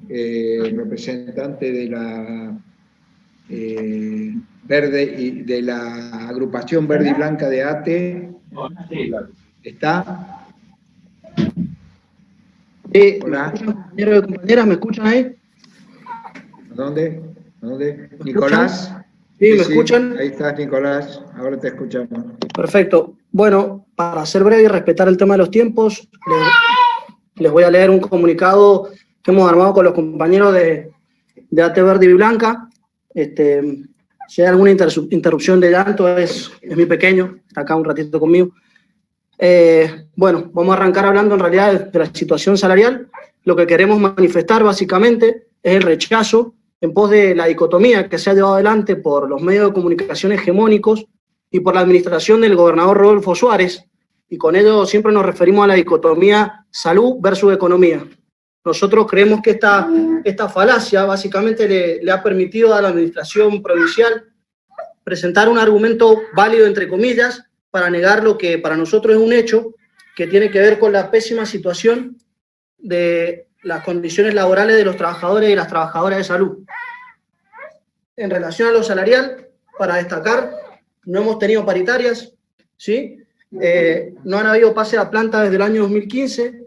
representante de la Verde y de la agrupación Verde y Blanca de ATE. ¿Está? Hola. Compañeros y compañeras, ¿me escuchan ahí? ¿Dónde? ¿Nicolás? Sí, ¿me escuchan? Ahí estás, Nicolás. Ahora te escuchamos. Perfecto. Bueno, para ser breve y respetar el tema de los tiempos, les voy a leer un comunicado que hemos armado con los compañeros de ATE Verde y Blanca. Si hay alguna interrupción de llanto, es mi pequeño, está acá un ratito conmigo. Bueno, vamos a arrancar hablando en realidad de la situación salarial. Lo que queremos manifestar básicamente es el rechazo en pos de la dicotomía que se ha llevado adelante por los medios de comunicación hegemónicos y por la administración del gobernador Rodolfo Suárez, y con ello siempre nos referimos a la dicotomía salud versus economía. Nosotros creemos que esta falacia básicamente le ha permitido a la administración provincial presentar un argumento válido, entre comillas, para negar lo que para nosotros es un hecho, que tiene que ver con la pésima situación de las condiciones laborales de los trabajadores y las trabajadoras de salud. En relación a lo salarial, para destacar, no hemos tenido paritarias, ¿sí? No han habido pase a planta desde el año 2015,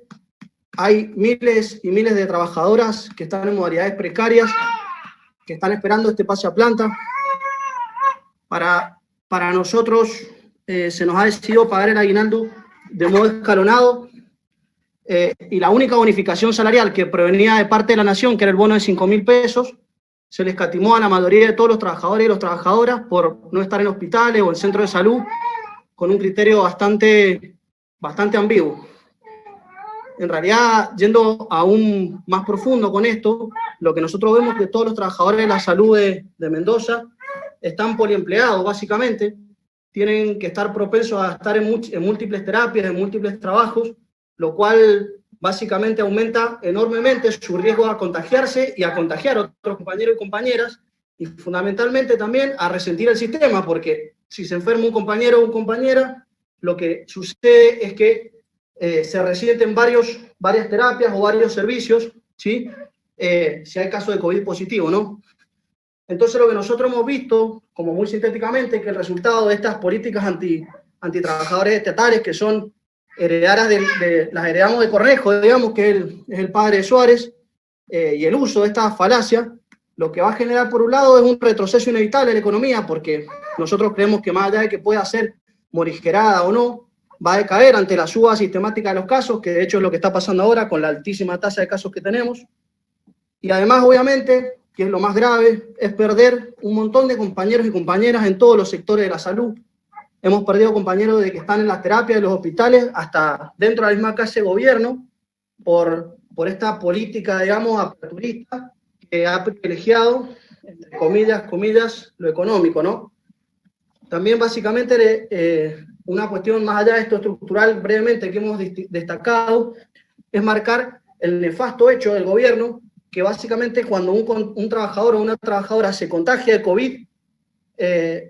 hay miles y miles de trabajadoras que están en modalidades precarias, que están esperando este pase a planta. Para nosotros se nos ha decidido pagar el aguinaldo de modo escalonado, y la única bonificación salarial que provenía de parte de la nación, que era el bono de 5.000 pesos, se le escatimó a la mayoría de todos los trabajadores y las trabajadoras por no estar en hospitales o en centros de salud, con un criterio bastante ambiguo. En realidad, yendo aún más profundo con esto, lo que nosotros vemos es que todos los trabajadores de la salud de Mendoza están poliempleados, básicamente, tienen que estar propensos a estar en múltiples terapias, en múltiples trabajos, lo cual básicamente aumenta enormemente su riesgo a contagiarse y a contagiar a otros compañeros y compañeras, y fundamentalmente también a resentir el sistema, porque si se enferma un compañero o una compañera, lo que sucede es que se resienten varias terapias o varios servicios, ¿sí? Si hay caso de COVID positivo, ¿no? Entonces, lo que nosotros hemos visto, como muy sintéticamente, que el resultado de estas políticas antitrabajadores estatales, que son las heredamos de Cornejo, digamos, que es el padre de Suárez, y el uso de esta falacia, lo que va a generar, por un lado, es un retroceso inevitable en la economía, porque nosotros creemos que más allá de que pueda ser morigerada o no, va a decaer ante la suba sistemática de los casos, que de hecho es lo que está pasando ahora con la altísima tasa de casos que tenemos. Y además, obviamente, que es lo más grave, es perder un montón de compañeros y compañeras en todos los sectores de la salud. Hemos perdido compañeros de que están en las terapias de los hospitales, hasta dentro de la misma casa de gobierno, por esta política, digamos, aperturista, que ha privilegiado, entre comillas, lo económico, ¿no? También, básicamente, una cuestión más allá de esto estructural, brevemente, que hemos destacado, es marcar el nefasto hecho del gobierno, que básicamente cuando un trabajador o una trabajadora se contagia de COVID,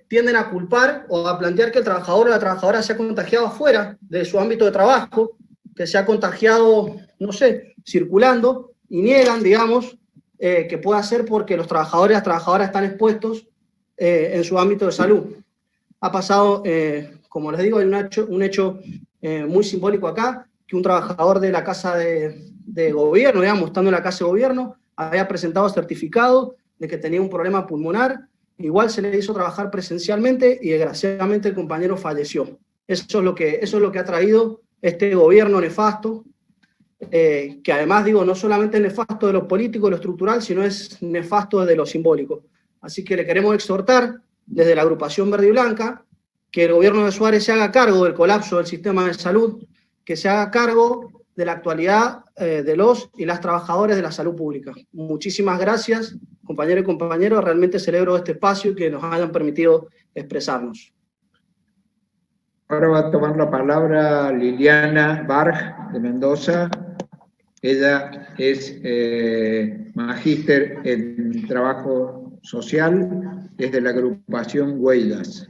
tienden a culpar o a plantear que el trabajador o la trabajadora se ha contagiado afuera de su ámbito de trabajo, que se ha contagiado, no sé, circulando, y niegan, digamos, que pueda ser porque los trabajadores y las trabajadoras están expuestos en su ámbito de salud. Ha pasado, como les digo, hay un hecho muy simbólico acá, que un trabajador de la casa de gobierno, digamos, estando en la casa de gobierno, había presentado certificado de que tenía un problema pulmonar, igual se le hizo trabajar presencialmente y desgraciadamente el compañero falleció. Eso es lo que ha traído este gobierno nefasto, que además, digo, no solamente es nefasto de lo político, de lo estructural, sino es nefasto de lo simbólico. Así que le queremos exhortar desde la agrupación Verde y Blanca que el gobierno de Suárez se haga cargo del colapso del sistema de salud, que se haga cargo de la actualidad de los y las trabajadores de la salud pública. Muchísimas gracias, compañeros y compañeras. Realmente celebro este espacio y que nos hayan permitido expresarnos. Ahora va a tomar la palabra Liliana Barg, de Mendoza. Ella es magíster en trabajo social desde la agrupación Huellas.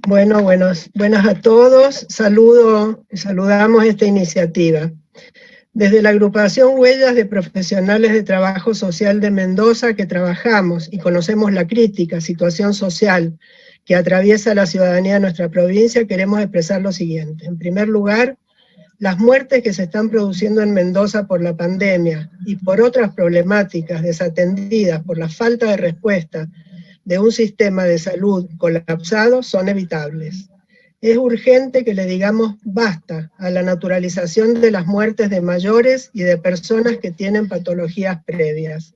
Bueno, buenas a todos. Saludamos esta iniciativa. Desde la agrupación Huellas de Profesionales de Trabajo Social de Mendoza, que trabajamos y conocemos la crítica situación social que atraviesa la ciudadanía de nuestra provincia, queremos expresar lo siguiente. En primer lugar, las muertes que se están produciendo en Mendoza por la pandemia y por otras problemáticas desatendidas por la falta de respuesta de un sistema de salud colapsado son evitables. Es urgente que le digamos basta a la naturalización de las muertes de mayores y de personas que tienen patologías previas.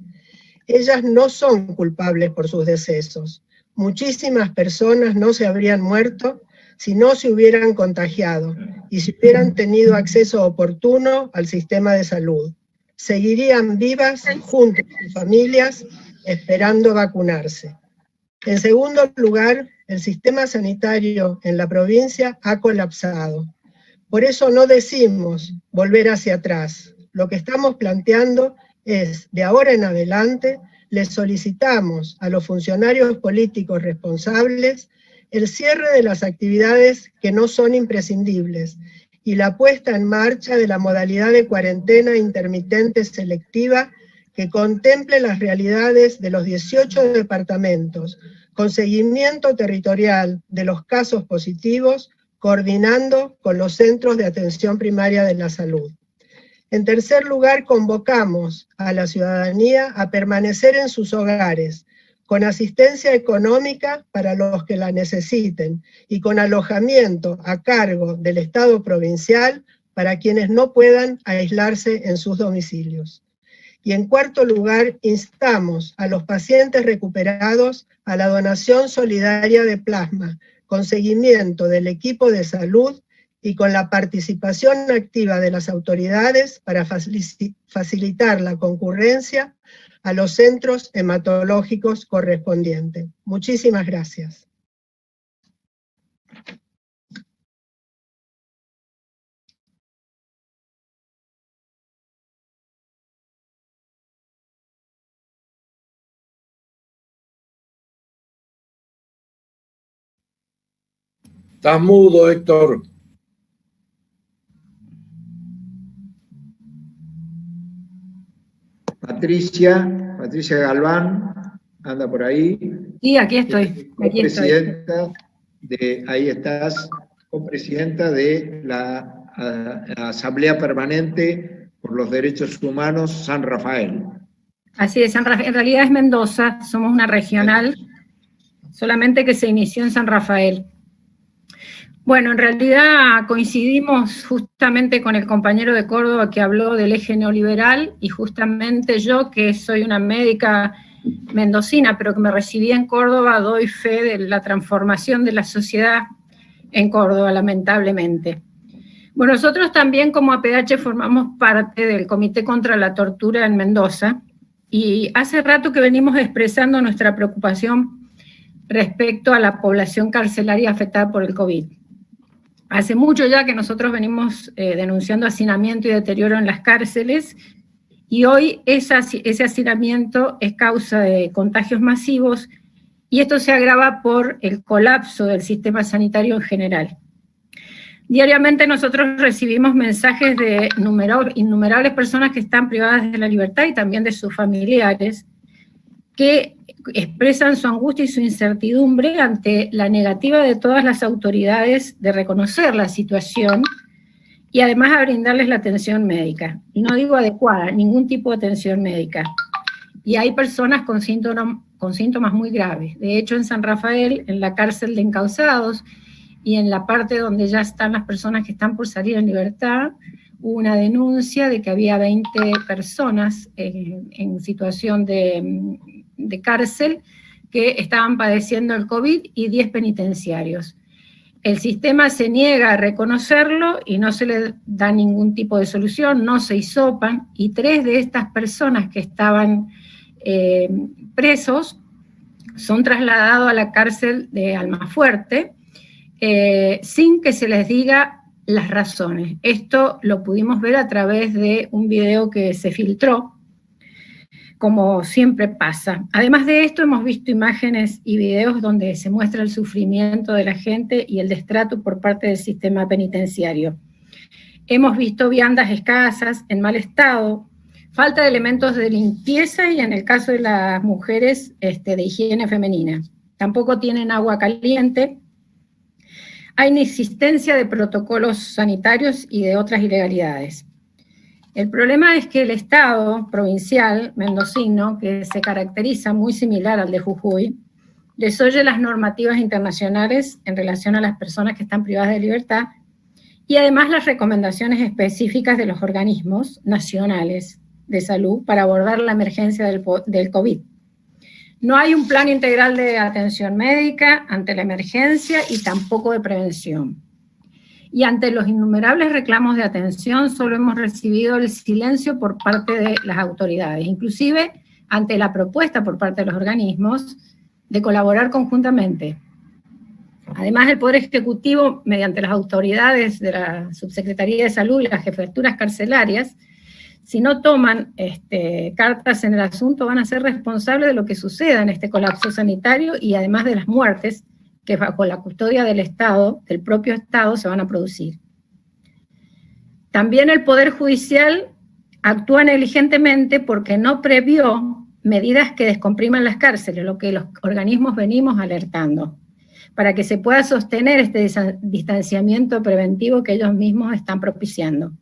Ellas no son culpables por sus decesos. Muchísimas personas no se habrían muerto si no se hubieran contagiado y si hubieran tenido acceso oportuno al sistema de salud. Seguirían vivas junto a sus familias esperando vacunarse. En segundo lugar, el sistema sanitario en la provincia ha colapsado. Por eso no decimos volver hacia atrás. Lo que estamos planteando es, de ahora en adelante, les solicitamos a los funcionarios políticos responsables el cierre de las actividades que no son imprescindibles y la puesta en marcha de la modalidad de cuarentena intermitente selectiva que contemple las realidades de los 18 departamentos, con seguimiento territorial de los casos positivos, coordinando con los centros de atención primaria de la salud. En tercer lugar, convocamos a la ciudadanía a permanecer en sus hogares, con asistencia económica para los que la necesiten y con alojamiento a cargo del Estado provincial para quienes no puedan aislarse en sus domicilios. Y en cuarto lugar, instamos a los pacientes recuperados a la donación solidaria de plasma, con seguimiento del equipo de salud y con la participación activa de las autoridades para facilitar la concurrencia a los centros hematológicos correspondientes. Muchísimas gracias. Estás mudo, Héctor. Patricia Galván, anda por ahí. Sí, aquí estoy. Copresidenta de, ahí estás, copresidenta de la Asamblea Permanente por los Derechos Humanos San Rafael. Así es, en realidad es Mendoza, somos una regional, solamente que se inició en San Rafael. Bueno, en realidad coincidimos justamente con el compañero de Córdoba que habló del eje neoliberal, y justamente yo, que soy una médica mendocina, pero que me recibí en Córdoba, doy fe de la transformación de la sociedad en Córdoba, lamentablemente. Bueno, nosotros también como APH formamos parte del Comité contra la Tortura en Mendoza, y hace rato que venimos expresando nuestra preocupación respecto a la población carcelaria afectada por el COVID. Hace mucho ya que nosotros venimos denunciando hacinamiento y deterioro en las cárceles, y hoy ese hacinamiento es causa de contagios masivos, y esto se agrava por el colapso del sistema sanitario en general. Diariamente nosotros recibimos mensajes de innumerables personas que están privadas de la libertad y también de sus familiares, que expresan su angustia y su incertidumbre ante la negativa de todas las autoridades de reconocer la situación y además a brindarles la atención médica. Y no digo adecuada, ningún tipo de atención médica. Y hay personas con síntomas muy graves. De hecho, en San Rafael, en la cárcel de encausados y en la parte donde ya están las personas que están por salir en libertad, hubo una denuncia de que había 20 personas en situación de cárcel que estaban padeciendo el COVID y 10 penitenciarios. El sistema se niega a reconocerlo y no se le da ningún tipo de solución, no se hisopan, y 3 de estas personas que estaban presos son trasladados a la cárcel de Almafuerte sin que se les diga las razones. Esto lo pudimos ver a través de un video que se filtró, como siempre pasa. Además de esto, hemos visto imágenes y videos donde se muestra el sufrimiento de la gente y el destrato por parte del sistema penitenciario. Hemos visto viandas escasas, en mal estado, falta de elementos de limpieza y en el caso de las mujeres, de higiene femenina. Tampoco tienen agua caliente. Hay inexistencia de protocolos sanitarios y de otras ilegalidades. El problema es que el Estado provincial mendocino, que se caracteriza muy similar al de Jujuy, desoye las normativas internacionales en relación a las personas que están privadas de libertad y además las recomendaciones específicas de los organismos nacionales de salud para abordar la emergencia del COVID. No hay un plan integral de atención médica ante la emergencia y tampoco de prevención. Y ante los innumerables reclamos de atención, solo hemos recibido el silencio por parte de las autoridades, inclusive ante la propuesta por parte de los organismos de colaborar conjuntamente. Además, el Poder Ejecutivo, mediante las autoridades de la Subsecretaría de Salud y las jefaturas carcelarias, si no toman cartas en el asunto, van a ser responsables de lo que suceda en este colapso sanitario y además de las muertes que bajo la custodia del Estado, del propio Estado, se van a producir. También el Poder Judicial actúa negligentemente porque no previó medidas que descompriman las cárceles, lo que los organismos venimos alertando, para que se pueda sostener este distanciamiento preventivo que ellos mismos están propiciando.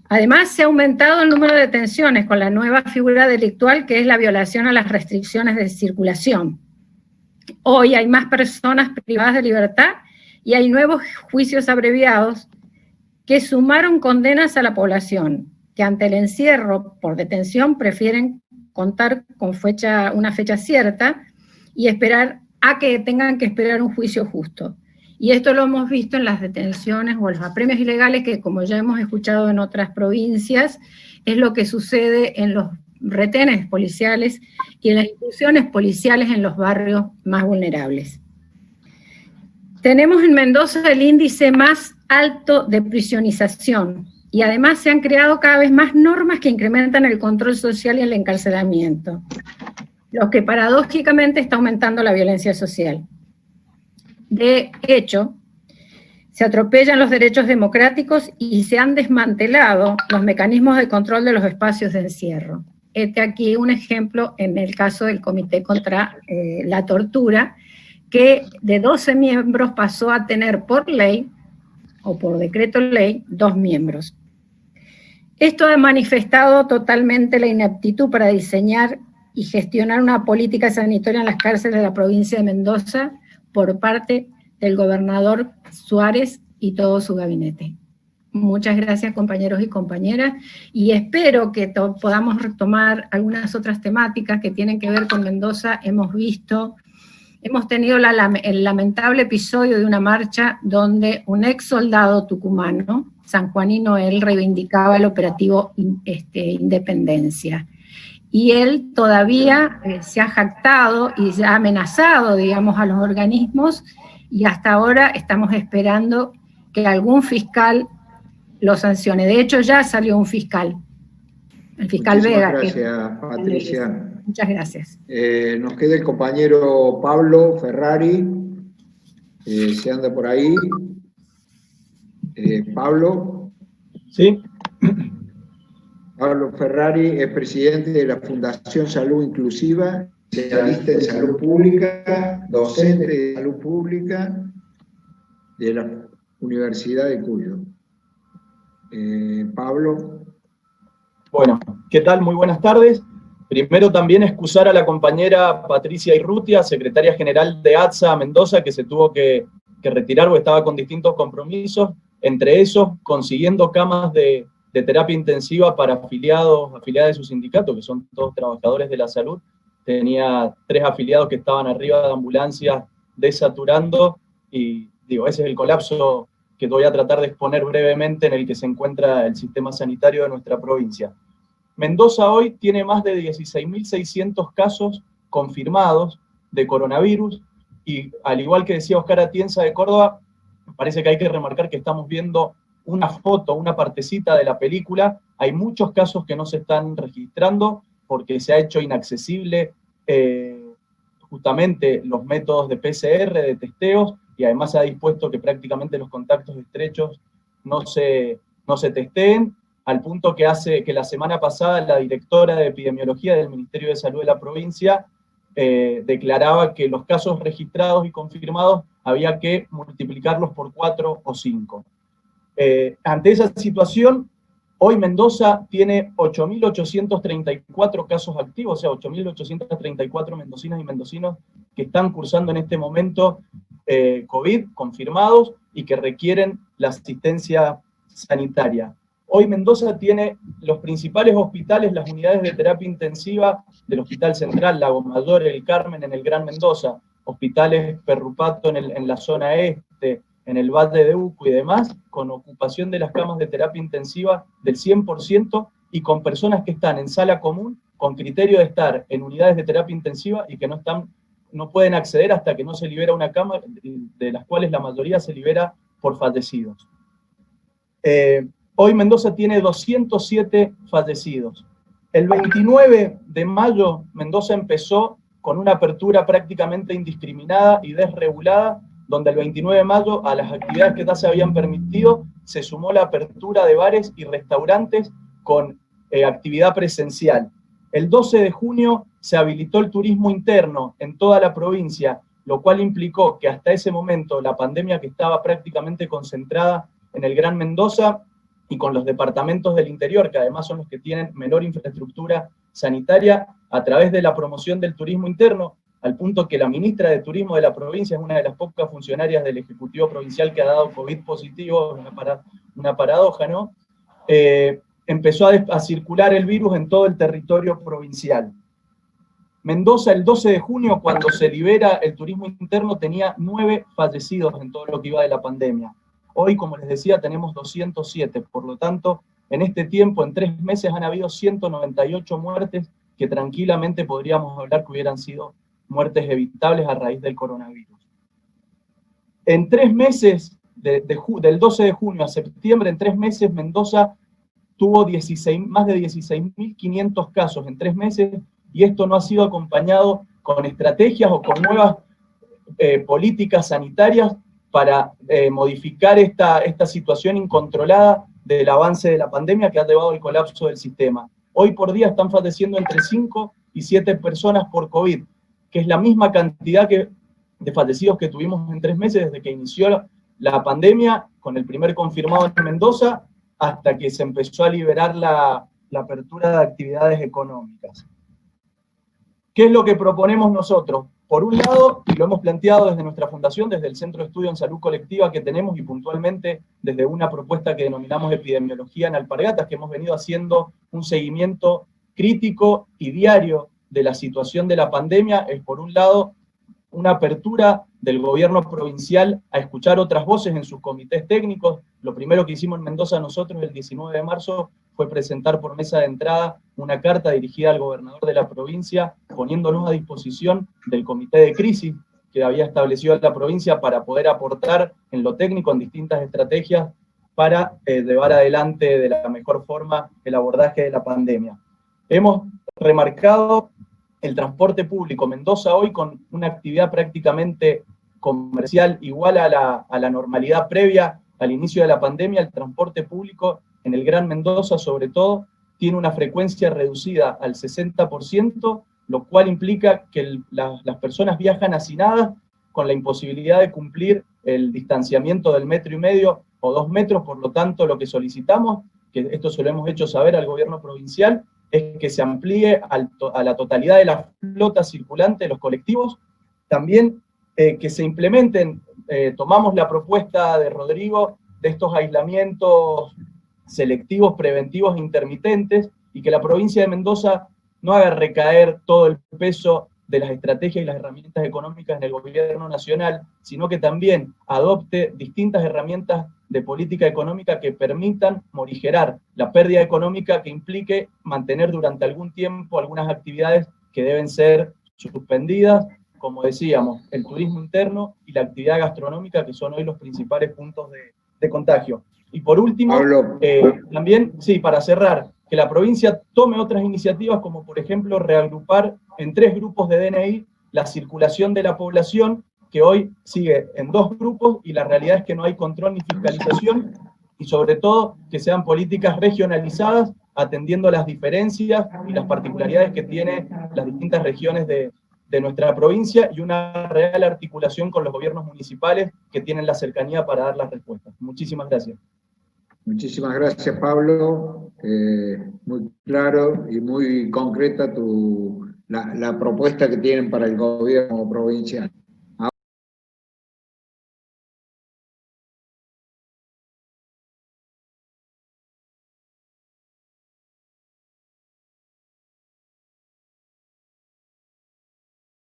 Además, se ha aumentado el número de detenciones con la nueva figura delictual que es la violación a las restricciones de circulación. Hoy hay más personas privadas de libertad y hay nuevos juicios abreviados que sumaron condenas a la población, que ante el encierro por detención prefieren contar con una fecha cierta y esperar a que tengan que esperar un juicio justo. Y esto lo hemos visto en las detenciones o los apremios ilegales que, como ya hemos escuchado en otras provincias, es lo que sucede en los retenes policiales y en las incursiones policiales en los barrios más vulnerables. Tenemos en Mendoza el índice más alto de prisionización y además se han creado cada vez más normas que incrementan el control social y el encarcelamiento, lo que paradójicamente está aumentando la violencia social. De hecho, se atropellan los derechos democráticos y se han desmantelado los mecanismos de control de los espacios de encierro. Este aquí un ejemplo en el caso del Comité contra la Tortura, que de 12 miembros pasó a tener por ley, o por decreto ley, 2 miembros. Esto ha manifestado totalmente la inaptitud para diseñar y gestionar una política sanitaria en las cárceles de la provincia de Mendoza por parte del gobernador Suárez y todo su gabinete. Muchas gracias, compañeros y compañeras, y espero que podamos retomar algunas otras temáticas que tienen que ver con Mendoza. Hemos tenido el lamentable episodio de una marcha donde un ex soldado tucumano, sanjuanino, él reivindicaba el operativo Independencia. Y él todavía se ha jactado y se ha amenazado, digamos, a los organismos, y hasta ahora estamos esperando que algún fiscal lo sancione. De hecho, ya salió un fiscal, el fiscal Vega. Gracias, Patricia. Muchas gracias. Nos queda el compañero Pablo Ferrari, se anda por ahí. Pablo. Sí. Pablo Ferrari es presidente de la Fundación Salud Inclusiva, especialista en salud pública, docente de salud pública de la Universidad de Cuyo. Pablo. Bueno, ¿qué tal? Muy buenas tardes. Primero también excusar a la compañera Patricia Irrutia, secretaria general de ATSA Mendoza, que se tuvo que retirar o estaba con distintos compromisos, entre esos consiguiendo camas de terapia intensiva para afiliadas de su sindicato, que son todos trabajadores de la salud. Tenía 3 afiliados que estaban arriba de ambulancias desaturando, y digo, ese es el colapso que voy a tratar de exponer brevemente en el que se encuentra el sistema sanitario de nuestra provincia. Mendoza hoy tiene más de 16.600 casos confirmados de coronavirus, y al igual que decía Oscar Atienza de Córdoba, parece que hay que remarcar que estamos viendo una foto, una partecita de la película. Hay muchos casos que no se están registrando porque se ha hecho inaccesible justamente los métodos de PCR, de testeos, y además se ha dispuesto que prácticamente los contactos estrechos no se testeen, al punto que la semana pasada la directora de epidemiología del Ministerio de Salud de la provincia declaraba que los casos registrados y confirmados había que multiplicarlos por 4 o 5. Ante esa situación, hoy Mendoza tiene 8.834 casos activos, o sea, 8.834 mendocinas y mendocinos que están cursando en este momento COVID confirmados y que requieren la asistencia sanitaria. Hoy Mendoza tiene los principales hospitales, las unidades de terapia intensiva del Hospital Central, Lago Mayor, El Carmen en el Gran Mendoza, hospitales Perrupato en la zona este, en el Valle de Uco y demás, con ocupación de las camas de terapia intensiva del 100% y con personas que están en sala común con criterio de estar en unidades de terapia intensiva y que no pueden acceder hasta que no se libera una cama, de las cuales la mayoría se libera por fallecidos. Hoy Mendoza tiene 207 fallecidos. El 29 de mayo Mendoza empezó con una apertura prácticamente indiscriminada y desregulada, donde el 29 de mayo a las actividades que ya se habían permitido se sumó la apertura de bares y restaurantes con actividad presencial. El 12 de junio se habilitó el turismo interno en toda la provincia, lo cual implicó que hasta ese momento la pandemia, que estaba prácticamente concentrada en el Gran Mendoza y con los departamentos del interior, que además son los que tienen menor infraestructura sanitaria, a través de la promoción del turismo interno, al punto que la ministra de Turismo de la provincia es una de las pocas funcionarias del Ejecutivo Provincial que ha dado COVID positivo, una paradoja, ¿no? Empezó a circular el virus en todo el territorio provincial. Mendoza, el 12 de junio, cuando se libera el turismo interno, tenía 9 fallecidos en todo lo que iba de la pandemia. Hoy, como les decía, tenemos 207, por lo tanto, en este tiempo, en 3 meses, han habido 198 muertes que tranquilamente podríamos hablar que hubieran sido muertes evitables a raíz del coronavirus. En 3 meses, del 12 de junio a septiembre, en 3 meses, Mendoza tuvo más de 16.500 casos en 3 meses, y esto no ha sido acompañado con estrategias o con nuevas políticas sanitarias para modificar esta situación incontrolada del avance de la pandemia que ha llevado al colapso del sistema. Hoy por día están falleciendo entre 5 y 7 personas por COVID, que es la misma cantidad de fallecidos que tuvimos en 3 meses desde que inició la pandemia, con el primer confirmado en Mendoza, hasta que se empezó a liberar la apertura de actividades económicas. ¿Qué es lo que proponemos nosotros? Por un lado, y lo hemos planteado desde nuestra fundación, desde el Centro de Estudio en Salud Colectiva que tenemos, y puntualmente desde una propuesta que denominamos epidemiología en Alpargatas, que hemos venido haciendo un seguimiento crítico y diario de la situación de la pandemia, es por un lado una apertura del gobierno provincial a escuchar otras voces en sus comités técnicos. Lo primero que hicimos en Mendoza nosotros el 19 de marzo fue presentar por mesa de entrada una carta dirigida al gobernador de la provincia, poniéndonos a disposición del comité de crisis que había establecido la provincia para poder aportar en lo técnico en distintas estrategias para llevar adelante de la mejor forma el abordaje de la pandemia. Hemos remarcado el transporte público. Mendoza hoy, con una actividad prácticamente comercial igual a la normalidad previa al inicio de la pandemia, el transporte público en el Gran Mendoza, sobre todo, tiene una frecuencia reducida al 60%, lo cual implica que las personas viajan hacinadas con la imposibilidad de cumplir el distanciamiento del 1,5 metros o 2 metros. Por lo tanto, lo que solicitamos, que esto se lo hemos hecho saber al gobierno provincial, es que se amplíe a la totalidad de la flota circulante de los colectivos. También que se implementen, tomamos la propuesta de Rodrigo, de estos aislamientos selectivos, preventivos e intermitentes, y que la provincia de Mendoza no haga recaer todo el peso de las estrategias y las herramientas económicas en el gobierno nacional, sino que también adopte distintas herramientas de política económica que permitan morigerar la pérdida económica que implique mantener durante algún tiempo algunas actividades que deben ser suspendidas, como decíamos, el turismo interno y la actividad gastronómica, que son hoy los principales puntos de contagio. Y por último, también, sí, para cerrar, que la provincia tome otras iniciativas, como por ejemplo reagrupar en 3 grupos de DNI la circulación de la población, que hoy sigue en 2 grupos, y la realidad es que no hay control ni fiscalización, y sobre todo que sean políticas regionalizadas, atendiendo las diferencias y las particularidades que tienen las distintas regiones de nuestra provincia, y una real articulación con los gobiernos municipales que tienen la cercanía para dar las respuestas. Muchísimas gracias. Muchísimas gracias, Pablo. Muy claro y muy concreta la propuesta que tienen para el gobierno provincial.